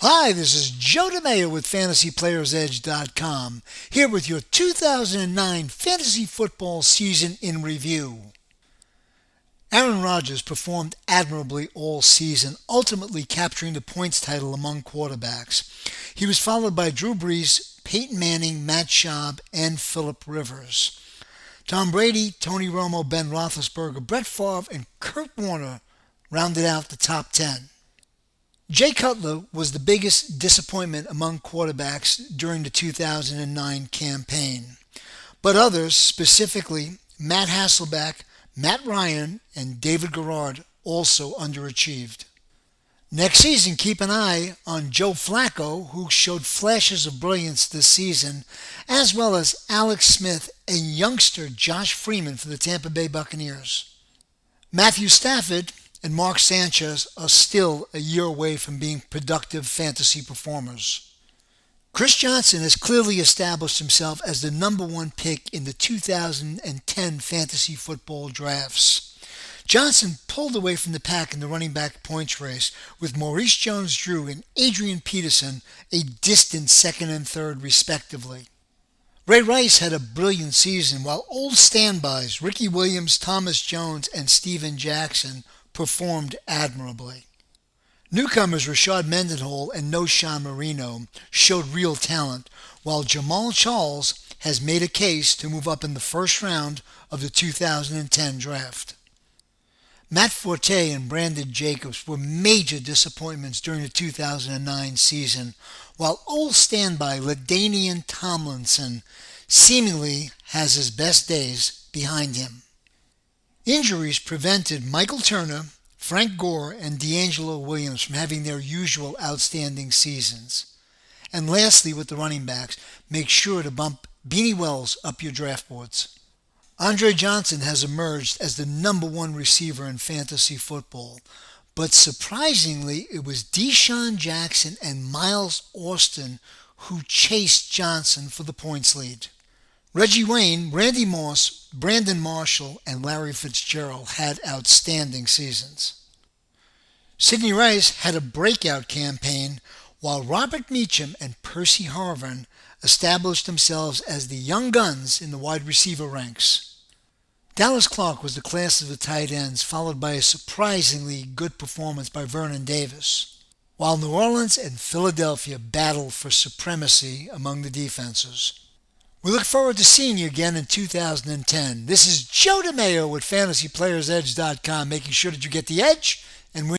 Hi, this is Joe DiMaio with FantasyPlayersEdge.com, here with your 2009 fantasy football season in review. Aaron Rodgers performed admirably all season, ultimately capturing the points title among quarterbacks. He was followed by Drew Brees, Peyton Manning, Matt Schaub, and Phillip Rivers. Tom Brady, Tony Romo, Ben Roethlisberger, Brett Favre, and Kurt Warner rounded out the top 10. Jay Cutler was the biggest disappointment among quarterbacks during the 2009 campaign, but others, specifically Matt Hasselbeck, Matt Ryan, and David Garrard, also underachieved. Next season, keep an eye on Joe Flacco, who showed flashes of brilliance this season, as well as Alex Smith and youngster Josh Freeman for the Tampa Bay Buccaneers. Matthew Stafford and Mark Sanchez are still a year away from being productive fantasy performers. Chris Johnson has clearly established himself as the number one pick in the 2010 fantasy football drafts. Johnson pulled away from the pack in the running back points race, with Maurice Jones-Drew and Adrian Peterson a distant second and third respectively. Ray Rice had a brilliant season, while old standbys Ricky Williams, Thomas Jones, and Steven Jackson performed admirably. Newcomers Rashad Mendenhall and Noshan Marino showed real talent, while Jamal Charles has made a case to move up in the first round of the 2010 draft. Matt Forte and Brandon Jacobs were major disappointments during the 2009 season, while old standby LaDainian Tomlinson seemingly has his best days behind him. Injuries prevented Michael Turner, Frank Gore, and D'Angelo Williams from having their usual outstanding seasons. And lastly, with the running backs, make sure to bump Beanie Wells up your draft boards. Andre Johnson has emerged as the number one receiver in fantasy football, but surprisingly, it was Deshaun Jackson and Miles Austin who chased Johnson for the points lead. Reggie Wayne, Randy Moss, Brandon Marshall, and Larry Fitzgerald had outstanding seasons. Sidney Rice had a breakout campaign, while Robert Meacham and Percy Harvin established themselves as the young guns in the wide receiver ranks. Dallas Clark was the class of the tight ends, followed by a surprisingly good performance by Vernon Davis, while New Orleans and Philadelphia battled for supremacy among the defenses. We look forward to seeing you again in 2010. This is Joe DiMaio with FantasyPlayersEdge.com, making sure that you get the edge and win.